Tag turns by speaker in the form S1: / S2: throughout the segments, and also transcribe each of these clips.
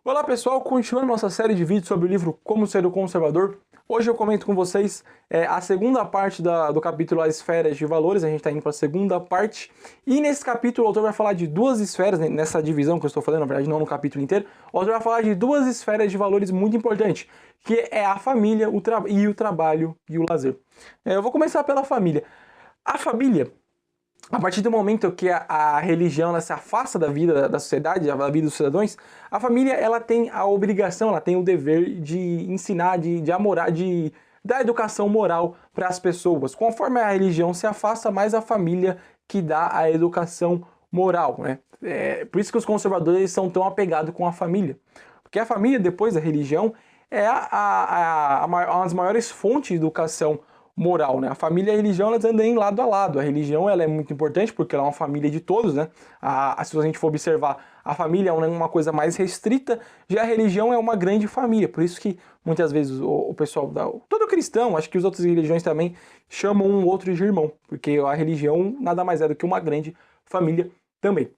S1: Olá pessoal, continuando nossa série de vídeos sobre o livro Como Ser o Conservador. Hoje eu comento com vocês a segunda parte do capítulo As Esferas de Valores. A gente está indo para a segunda parte. E nesse capítulo o autor vai falar de duas esferas, né, nessa divisão que eu estou falando, na verdade não no capítulo inteiro. O autor vai falar de duas esferas de valores muito importantes, que é a família, o trabalho e o lazer. Eu vou começar pela família. A família, a partir do momento que a religião ela se afasta da vida da sociedade, da vida dos cidadãos, a família ela tem a obrigação, ela tem o dever de ensinar, de dar educação moral para as pessoas. Conforme a religião se afasta, mais a família que dá a educação moral, né? Por isso que os conservadores são tão apegados com a família. Porque a família, depois da religião, é uma das maiores fontes de educação moral, né? A família e a religião elas andam lado a lado. A religião ela é muito importante porque ela é uma família de todos, né? Se a gente for observar, a família é uma coisa mais restrita, já a religião é uma grande família. Por isso que muitas vezes o pessoal, todo cristão, acho que as outras religiões também chamam um outro de irmão, porque a religião nada mais é do que uma grande família também.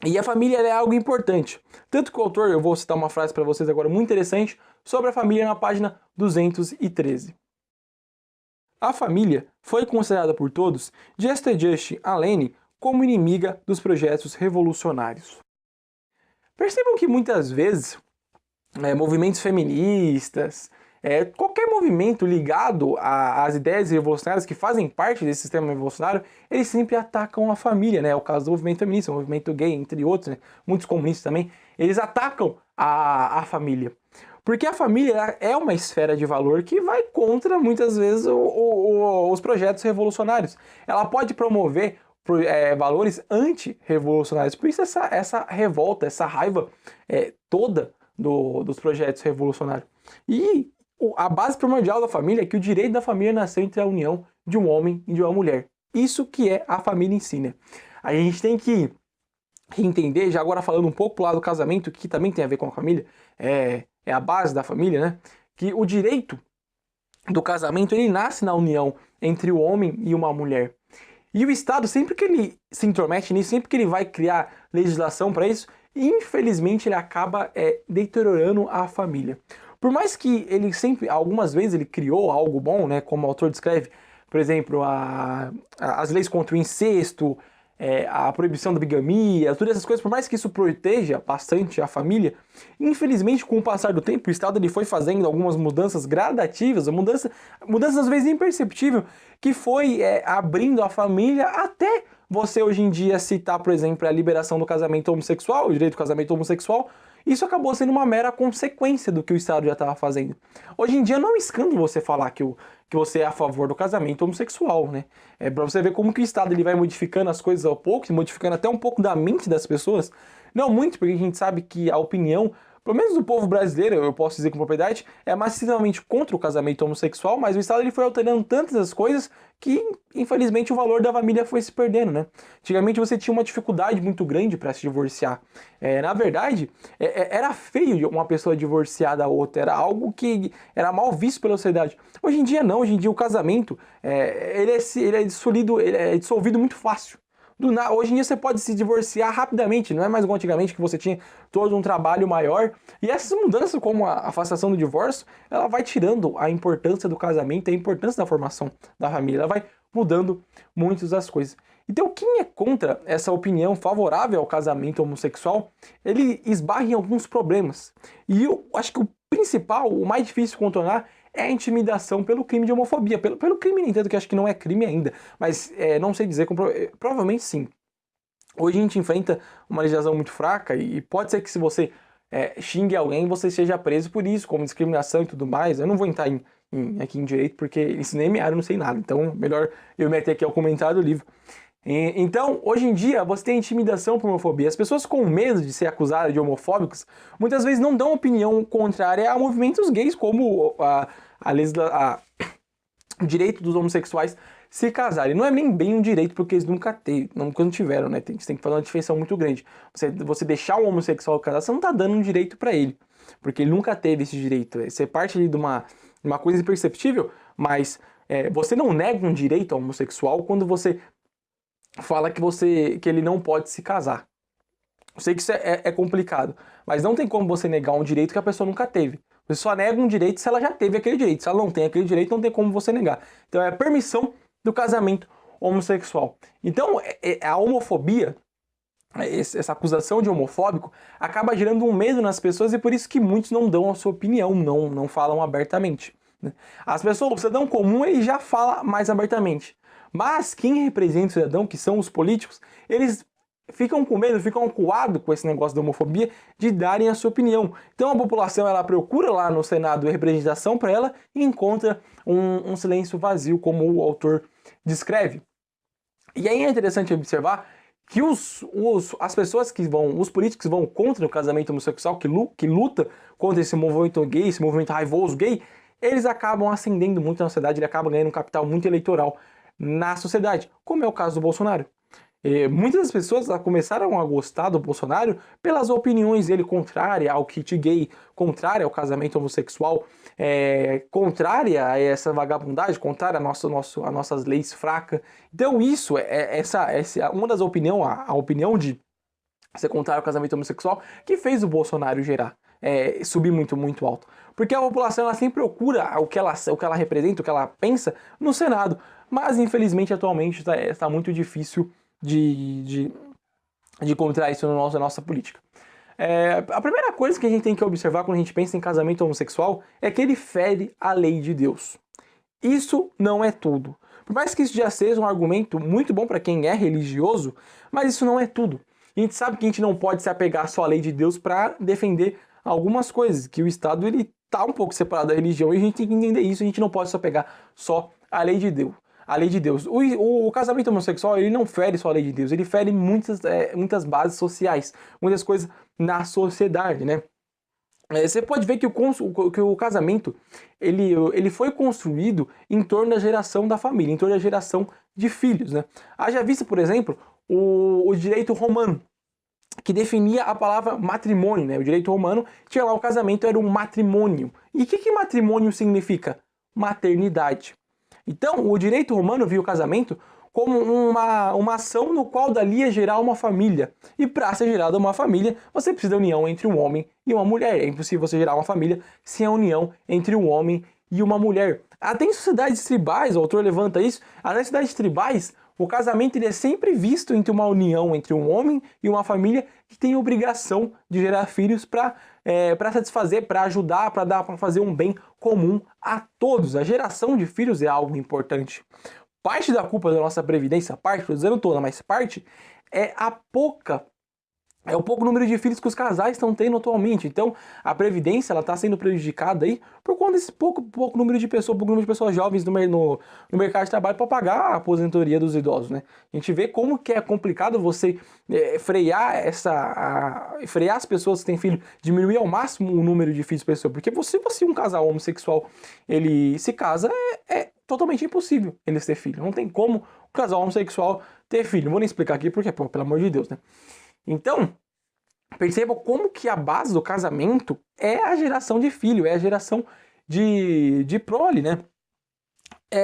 S1: E a família é algo importante. Tanto que o autor, eu vou citar uma frase para vocês agora muito interessante sobre a família na página 213. A família foi considerada por todos, just além, como inimiga dos projetos revolucionários. Percebam que muitas vezes movimentos feministas, qualquer movimento ligado às ideias revolucionárias que fazem parte desse sistema revolucionário, eles sempre atacam a família, né? É o caso do movimento feminista, o movimento gay, entre outros, né? Muitos comunistas também, eles atacam a família. Porque a família é uma esfera de valor que vai contra, muitas vezes, os projetos revolucionários. Ela pode promover valores anti-revolucionários. Por isso essa revolta, essa raiva toda dos projetos revolucionários. E a base primordial da família é que o direito da família nasceu entre a união de um homem e de uma mulher. Isso que é a família em si, né? A gente tem que entender, já agora falando um pouco lá do casamento, que também tem a ver com a família, é a base da família, né? Que o direito do casamento, ele nasce na união entre o homem e uma mulher. E o Estado, sempre que ele se intromete nisso, sempre que ele vai criar legislação para isso, infelizmente ele acaba deteriorando a família. Por mais que ele sempre, algumas vezes ele criou algo bom, né? Como o autor descreve, por exemplo, as leis contra o incesto, a proibição da bigamia, todas essas coisas, por mais que isso proteja bastante a família, infelizmente com o passar do tempo o Estado ele foi fazendo algumas mudanças gradativas, mudanças às vezes imperceptíveis, que foi abrindo a família até você hoje em dia citar, por exemplo, a liberação do casamento homossexual, o direito do casamento homossexual. Isso acabou sendo uma mera consequência do que o Estado já estava fazendo. Hoje em dia não é um escândalo você falar que você é a favor do casamento homossexual, né? Pra você ver como que o Estado ele vai modificando as coisas ao pouco, modificando até um pouco da mente das pessoas. Não muito, porque a gente sabe que a opinião, pelo menos do povo brasileiro, eu posso dizer com propriedade, é massivamente contra o casamento homossexual, mas o Estado ele foi alterando tantas as coisas que, infelizmente, o valor da família foi se perdendo, né? Antigamente você tinha uma dificuldade muito grande para se divorciar. Na verdade, era feio uma pessoa divorciar da outra, era algo que era mal visto pela sociedade. Hoje em dia não, hoje em dia o casamento, ele é dissolvido muito fácil. Hoje em dia você pode se divorciar rapidamente, não é mais igual antigamente que você tinha todo um trabalho maior. E essas mudanças, como a afastação do divórcio, ela vai tirando a importância do casamento, a importância da formação da família, ela vai mudando muitas das coisas. Então quem é contra essa opinião favorável ao casamento homossexual, ele esbarra em alguns problemas. E eu acho que o principal, o mais difícil de contornar, é a intimidação pelo crime de homofobia. Pelo crime, nem tanto que acho que não é crime ainda, mas não sei dizer, provavelmente sim. Hoje a gente enfrenta uma legislação muito fraca e pode ser que se você xingue alguém, você seja preso por isso, como discriminação e tudo mais. Eu não vou entrar aqui em direito, porque isso nem é minha área, eu não sei nada. Então, melhor eu meter aqui ao comentário do livro. Então, hoje em dia, você tem intimidação por homofobia. As pessoas com medo de ser acusadas de homofóbicos, muitas vezes não dão opinião contrária a movimentos gays, como o direito dos homossexuais se casarem. Não é nem bem um direito, porque eles nunca tiveram, né? Você tem que fazer uma diferença muito grande. Você deixar um homossexual casar, você não está dando um direito para ele, porque ele nunca teve esse direito. Você parte ali de uma coisa imperceptível, mas você não nega um direito ao homossexual quando você fala que ele não pode se casar. Eu sei que isso é complicado, mas não tem como você negar um direito que a pessoa nunca teve. Você só nega um direito se ela já teve aquele direito. Se ela não tem aquele direito, não tem como você negar. Então é a permissão do casamento homossexual. Então a homofobia, essa acusação de homofóbico, acaba gerando um medo nas pessoas e por isso que muitos não dão a sua opinião, não falam abertamente, né? As pessoas, o cidadão comum, ele já fala mais abertamente. Mas quem representa o cidadão, que são os políticos, eles ficam com medo, ficam acuados com esse negócio da homofobia de darem a sua opinião. Então a população, ela procura lá no Senado representação para ela e encontra um silêncio vazio, como o autor descreve. E aí é interessante observar que as pessoas que vão, os políticos que vão contra o casamento homossexual, que luta contra esse movimento gay, esse movimento raivoso gay, eles acabam ascendendo muito na sociedade, ele acaba ganhando um capital muito eleitoral na sociedade, como é o caso do Bolsonaro. Muitas das pessoas começaram a gostar do Bolsonaro pelas opiniões dele contrária ao kit gay, contrária ao casamento homossexual, contrária a essa vagabundagem, contrária a nossas leis fracas. Então isso, uma das opiniões, a opinião de ser contrário ao casamento homossexual, que fez o Bolsonaro subir muito, muito alto. Porque a população, ela sempre procura o que ela representa, o que ela pensa no Senado. Mas infelizmente atualmente está muito difícil de encontrar isso na nossa política. A primeira coisa que a gente tem que observar quando a gente pensa em casamento homossexual é que ele fere a lei de Deus. Isso não é tudo. Por mais que isso já seja um argumento muito bom para quem é religioso, mas isso não é tudo. A gente sabe que a gente não pode se apegar só à lei de Deus para defender algumas coisas, que o Estado ele está um pouco separado da religião e a gente tem que entender isso, a gente não pode se apegar só à lei de Deus. A lei de Deus. O casamento homossexual, ele não fere só a lei de Deus, ele fere muitas bases sociais, muitas coisas na sociedade, né? Você pode ver que o casamento, ele foi construído em torno da geração da família, em torno da geração de filhos, né? Haja vista, por exemplo, o direito romano, que definia a palavra matrimônio, né? O direito romano tinha lá o casamento, era um matrimônio. E o que matrimônio significa? Maternidade. Então, o direito romano via o casamento como uma ação no qual dali ia gerar uma família. E para ser gerada uma família, você precisa da união entre um homem e uma mulher. É impossível você gerar uma família sem a união entre um homem e uma mulher. Até em sociedades tribais, o autor levanta isso, até em sociedades tribais, o casamento ele é sempre visto entre uma união entre um homem e uma família que tem obrigação de gerar filhos para satisfazer, para ajudar, para fazer um bem comum a todos. A geração de filhos é algo importante. Parte da culpa da nossa previdência, parte, estou dizendo toda, mas parte é o pouco número de filhos que os casais estão tendo atualmente. Então, a previdência está sendo prejudicada aí por conta desse pouco número de pessoas jovens no mercado de trabalho para pagar a aposentadoria dos idosos, né? A gente vê como que é complicado você frear as pessoas que têm filho, diminuir ao máximo o número de filhos por pessoa. Porque se um casal homossexual ele se casa, é totalmente impossível eles ter filho. Não tem como o casal homossexual ter filho. Não vou nem explicar aqui porque, pelo amor de Deus, né? Então, perceba como que a base do casamento é a geração de filho, é a geração de prole, né?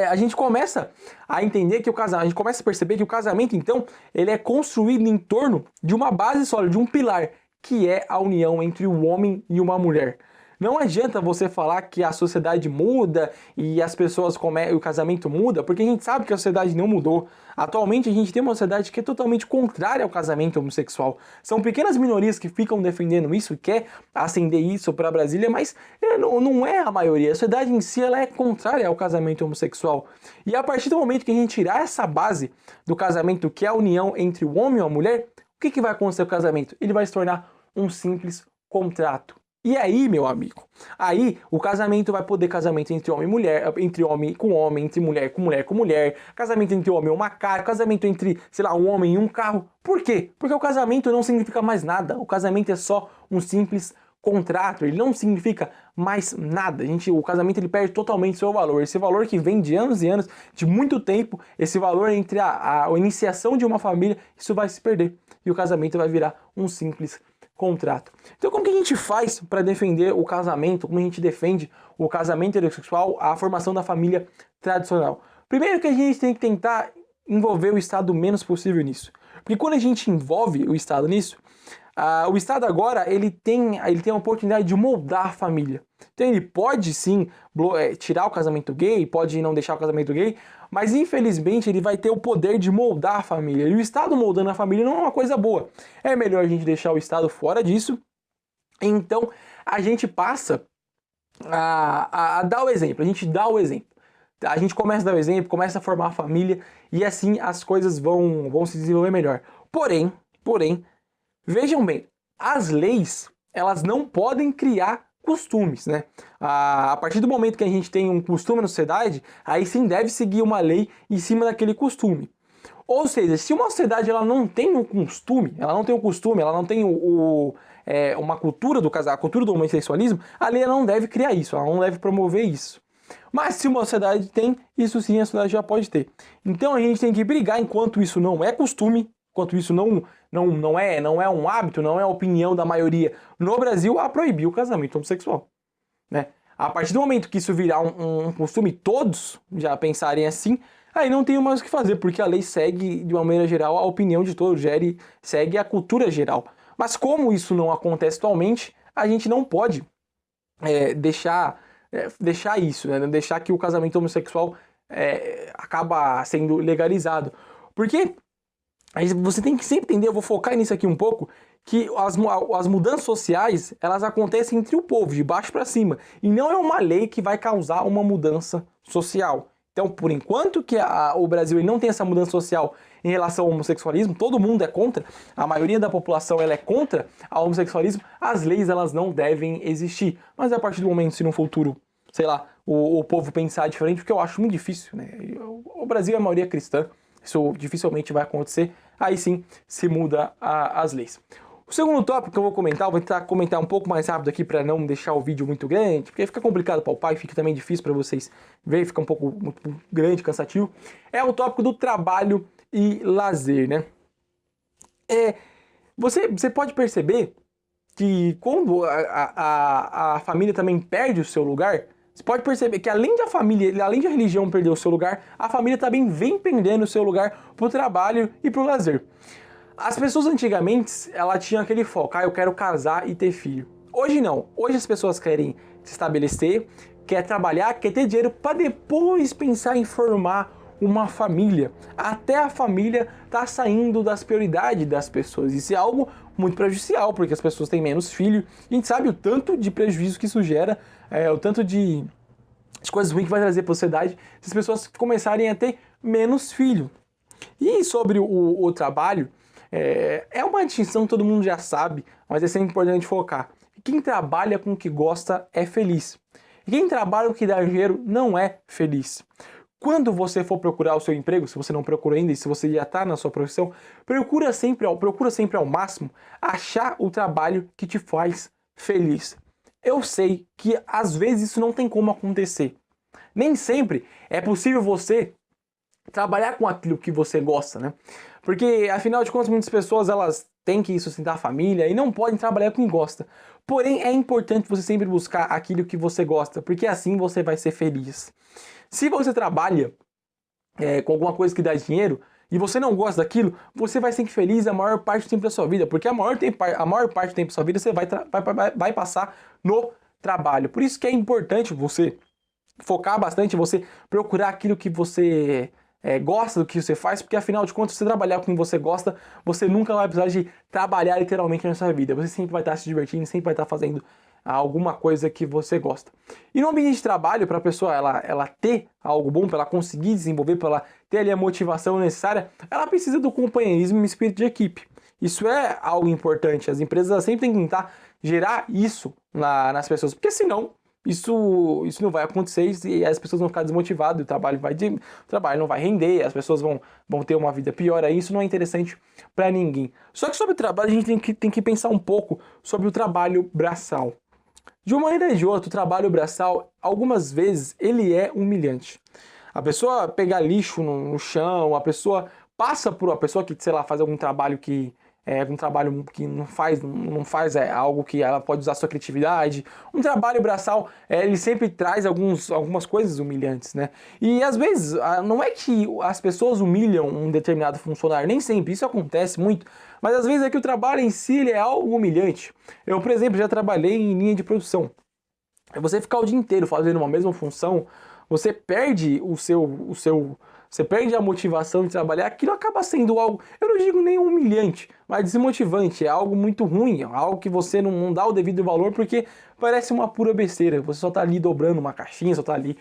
S1: A gente começa a entender que a gente começa a perceber que o casamento, então, ele é construído em torno de uma base sólida, de um pilar, que é a união entre um homem e uma mulher. Não adianta você falar que a sociedade muda e as pessoas o casamento muda, porque a gente sabe que a sociedade não mudou. Atualmente a gente tem uma sociedade que é totalmente contrária ao casamento homossexual. São pequenas minorias que ficam defendendo isso e quer acender isso para Brasília, mas não é a maioria. A sociedade em si ela é contrária ao casamento homossexual. E a partir do momento que a gente tirar essa base do casamento, que é a união entre o homem e a mulher, o que vai acontecer com o casamento? Ele vai se tornar um simples contrato. E aí, meu amigo, aí o casamento vai poder casamento entre homem e mulher, entre homem com homem, entre mulher com mulher com mulher, casamento entre homem e uma cara, casamento entre, sei lá, um homem e um carro. Por quê? Porque o casamento não significa mais nada. O casamento é só um simples contrato, ele não significa mais nada. O casamento ele perde totalmente seu valor. Esse valor que vem de anos e anos, de muito tempo, esse valor entre a iniciação de uma família, isso vai se perder. E o casamento vai virar um simples contrato. Então, como que a gente faz para defender o casamento? Como a gente defende o casamento heterossexual, a formação da família tradicional? Primeiro que a gente tem que tentar envolver o Estado o menos possível nisso. Porque quando a gente envolve o Estado nisso, O Estado agora ele tem a oportunidade de moldar a família. Então ele pode sim tirar o casamento gay, pode não deixar o casamento gay, mas infelizmente ele vai ter o poder de moldar a família. E o Estado moldando a família não é uma coisa boa. É melhor a gente deixar o Estado fora disso. Então a gente passa a dar o exemplo, a gente dá o exemplo. A gente começa a dar o exemplo, começa a formar a família e assim as coisas vão se desenvolver melhor. Porém, vejam bem, as leis, elas não podem criar costumes, né? A partir do momento que a gente tem um costume na sociedade, aí sim deve seguir uma lei em cima daquele costume. Ou seja, se uma sociedade ela não tem um costume, ela não tem uma cultura do casal, a cultura do homossexualismo, a lei não deve criar isso, ela não deve promover isso. Mas se uma sociedade tem, isso sim a sociedade já pode ter. Então a gente tem que brigar enquanto isso não é costume, enquanto isso não é um hábito, não é a opinião da maioria no Brasil, a proibir o casamento homossexual, né? A partir do momento que isso virar um costume, todos já pensarem assim, aí não tem mais o que fazer, porque a lei segue, de uma maneira geral, a opinião de todos, segue a cultura geral. Mas como isso não acontece atualmente, a gente não pode deixar isso, né? Deixar que o casamento homossexual acaba sendo legalizado. Porque você tem que sempre entender, eu vou focar nisso aqui um pouco, que as mudanças sociais, elas acontecem entre o povo, de baixo para cima. E não é uma lei que vai causar uma mudança social. Então, por enquanto que o Brasil ele não tem essa mudança social em relação ao homossexualismo, todo mundo é contra, a maioria da população ela é contra o homossexualismo, as leis elas não devem existir. Mas a partir do momento, se no futuro, sei lá, o povo pensar diferente, porque eu acho muito difícil, né? O Brasil é a maioria cristã, isso dificilmente vai acontecer, aí sim se muda as leis. O segundo tópico que eu vou tentar comentar um pouco mais rápido aqui para não deixar o vídeo muito grande, porque fica complicado para o pai, fica também difícil para vocês verem, fica um pouco muito grande, cansativo, é o tópico do trabalho e lazer, né? Você pode perceber que quando a família também perde o seu lugar, você pode perceber que além da família, além de a religião perder o seu lugar, a família também vem perdendo o seu lugar para o trabalho e para o lazer. As pessoas antigamente, ela tinha aquele foco, eu quero casar e ter filho. Hoje não, hoje as pessoas querem se estabelecer, quer trabalhar, quer ter dinheiro para depois pensar em formar uma família. Até a família tá saindo das prioridades das pessoas. Isso é algo muito prejudicial, porque as pessoas têm menos filho. E a gente sabe o tanto de prejuízo que isso gera, o tanto de coisas ruins que vai trazer para a sociedade se as pessoas começarem a ter menos filho. E sobre o trabalho, é uma distinção que todo mundo já sabe, mas é sempre importante focar. Quem trabalha com o que gosta é feliz. E quem trabalha com o que dá dinheiro não é feliz. Quando você for procurar o seu emprego, se você não procurou ainda e se você já está na sua profissão, procura sempre ao máximo achar o trabalho que te faz feliz. Eu sei que às vezes isso não tem como acontecer. Nem sempre é possível você trabalhar com aquilo que você gosta, né? Porque, afinal de contas, muitas pessoas elas têm que sustentar a família e não podem trabalhar com quem gosta. Porém, é importante você sempre buscar aquilo que você gosta, porque assim você vai ser feliz. Se você trabalha com alguma coisa que dá dinheiro e você não gosta daquilo, você vai ser infeliz a maior parte do tempo da sua vida, porque a maior parte do tempo da sua vida você vai passar no trabalho. Por isso que é importante você focar bastante, você procurar aquilo que você gosta do que você faz, porque afinal de contas, se você trabalhar com quem você gosta, você nunca vai precisar de trabalhar literalmente na sua vida. Você sempre vai estar se divertindo, sempre vai estar fazendo alguma coisa que você gosta. E no ambiente de trabalho, para a pessoa ela ter algo bom, para ela conseguir desenvolver, para ela ter ali a motivação necessária, ela precisa do companheirismo e espírito de equipe. Isso é algo importante. As empresas sempre têm que tentar gerar isso nas pessoas, porque senão isso não vai acontecer e as pessoas vão ficar desmotivadas, o trabalho não vai render, as pessoas vão ter uma vida pior, aí isso não é interessante para ninguém. Só que sobre o trabalho a gente tem que pensar um pouco sobre o trabalho braçal. De uma maneira ou de outra, o trabalho braçal, algumas vezes, ele é humilhante. A pessoa pegar lixo no chão, a pessoa passa por uma pessoa que, sei lá, faz algum trabalho que um trabalho que não faz algo que ela pode usar sua criatividade. Um trabalho braçal, ele sempre traz algumas coisas humilhantes, né? E às vezes, não é que as pessoas humilham um determinado funcionário, nem sempre, isso acontece muito, mas às vezes é que o trabalho em si ele é algo humilhante. Eu, por exemplo, já trabalhei em linha de produção. Você ficar o dia inteiro fazendo uma mesma função, você perde você perde a motivação de trabalhar, aquilo acaba sendo algo, eu não digo nem humilhante, mas desmotivante, é algo muito ruim, é algo que você não dá o devido valor porque parece uma pura besteira, você só tá ali dobrando uma caixinha, só tá ali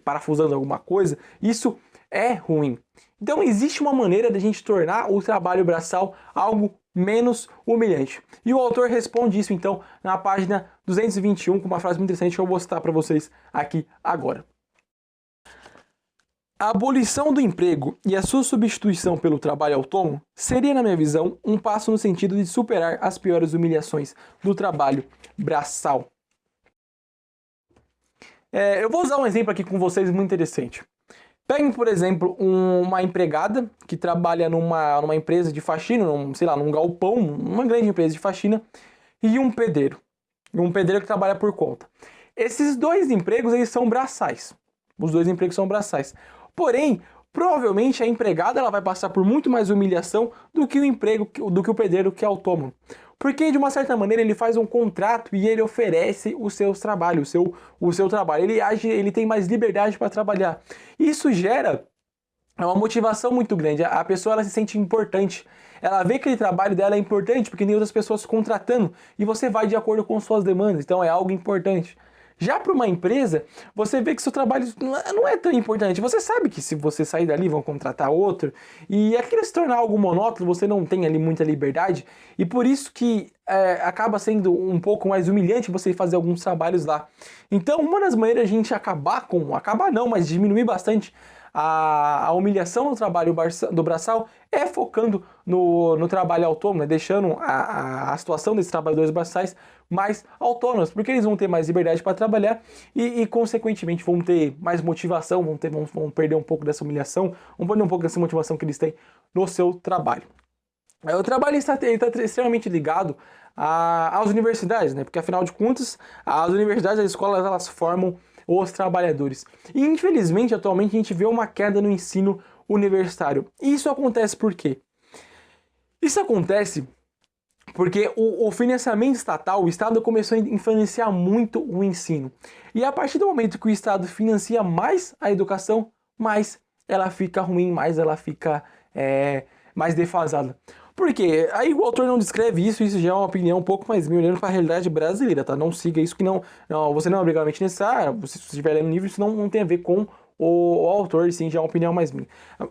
S1: parafusando alguma coisa, isso é ruim. Então existe uma maneira de a gente tornar o trabalho braçal algo menos humilhante. E o autor responde isso então na página 221 com uma frase muito interessante que eu vou citar para vocês aqui agora. A abolição do emprego e a sua substituição pelo trabalho autônomo seria, na minha visão, um passo no sentido de superar as piores humilhações do trabalho braçal. Eu vou usar um exemplo aqui com vocês muito interessante. Peguem, por exemplo, uma empregada que trabalha numa empresa de faxina, num galpão, uma grande empresa de faxina, e um pedreiro. Um pedreiro que trabalha por conta. Esses dois empregos, eles são braçais. Os dois empregos são braçais. Porém, provavelmente a empregada ela vai passar por muito mais humilhação do que o pedreiro que é autônomo. Porque, de uma certa maneira, ele faz um contrato e ele oferece os seus trabalhos, o seu trabalho. Ele tem mais liberdade para trabalhar. Isso gera uma motivação muito grande. A pessoa ela se sente importante. Ela vê que aquele trabalho dela é importante porque tem outras pessoas contratando e você vai de acordo com suas demandas. Então é algo importante. Já para uma empresa, você vê que seu trabalho não é tão importante. Você sabe que se você sair dali, vão contratar outro. E aquilo se tornar algo monótono, você não tem ali muita liberdade. E por isso que acaba sendo um pouco mais humilhante você fazer alguns trabalhos lá. Então, uma das maneiras de a gente mas diminuir bastante a humilhação no trabalho do braçal é focando no trabalho autônomo, deixando a situação desses trabalhadores braçais mais autônomos, porque eles vão ter mais liberdade para trabalhar e, consequentemente, vão ter mais motivação, vão perder um pouco dessa humilhação, vão perder um pouco dessa motivação que eles têm no seu trabalho. O trabalho está extremamente ligado às universidades, né? Porque, afinal de contas, as universidades, as escolas, elas formam os trabalhadores. E, infelizmente, atualmente, a gente vê uma queda no ensino universitário. E isso acontece por quê? Isso acontece porque o financiamento estatal, o Estado começou a influenciar muito o ensino. E a partir do momento que o Estado financia mais a educação, mais ela fica ruim, mais ela fica mais defasada. Por quê? Aí o autor não descreve isso já é uma opinião um pouco mais minha, olhando para a realidade brasileira, tá? Não siga isso que você não é obrigatoriamente necessário, se você estiver lendo um livro, isso não tem a ver com o autor, sim, já é uma opinião mais minha.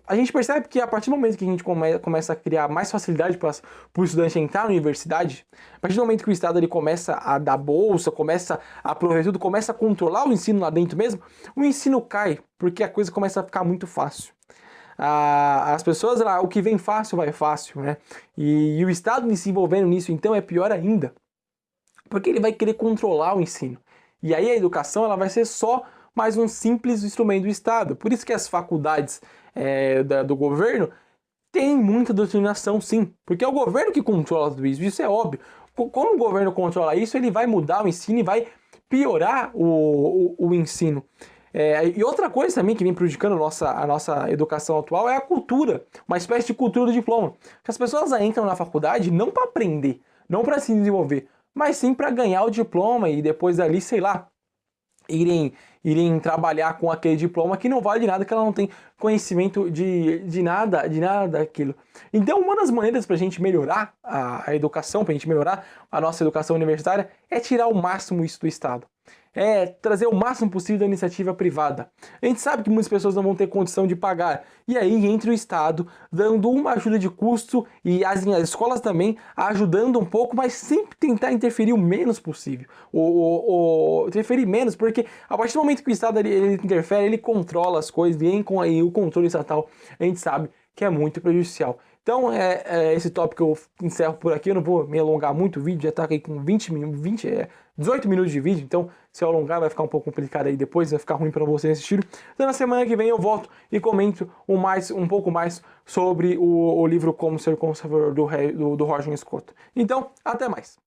S1: A gente percebe que a partir do momento que a gente começa a criar mais facilidade para o estudante entrar na universidade, a partir do momento que o Estado ele começa a dar bolsa, começa a prover tudo, começa a controlar o ensino lá dentro mesmo, o ensino cai, porque a coisa começa a ficar muito fácil. As pessoas, o que vem fácil, vai fácil, né? E o Estado se envolvendo nisso, então, é pior ainda. Porque ele vai querer controlar o ensino. E aí a educação ela vai ser só mais um simples instrumento do Estado. Por isso que as faculdades do governo têm muita doutrinação, sim. Porque é o governo que controla tudo isso, isso é óbvio. Como o governo controla isso, ele vai mudar o ensino e vai piorar o ensino. E outra coisa também que vem prejudicando a nossa educação atual é a cultura, uma espécie de cultura do diploma. Que as pessoas entram na faculdade não para aprender, não para se desenvolver, mas sim para ganhar o diploma e depois dali, sei lá, irem trabalhar com aquele diploma que não vale de nada, que ela não tem conhecimento de nada daquilo. Então, uma das maneiras para a gente melhorar a educação, para a gente melhorar a nossa educação universitária, é tirar o máximo isso do Estado. É trazer o máximo possível da iniciativa privada. A gente sabe que muitas pessoas não vão ter condição de pagar. E aí entra o Estado dando uma ajuda de custo e as escolas também ajudando um pouco, mas sempre tentar interferir o menos possível. Interferir menos, porque a partir do momento que o Estado ele interfere, ele controla as coisas, e com aí o controle estatal a gente sabe que é muito prejudicial. Então, esse tópico eu encerro por aqui, eu não vou me alongar muito, o vídeo já está aqui com 20 minutos, 18 minutos de vídeo, então se eu alongar vai ficar um pouco complicado aí depois, vai ficar ruim para vocês assistirem. Então na semana que vem eu volto e comento um pouco mais sobre o livro Como Ser Conservador do Roger Scruton. Então, até mais!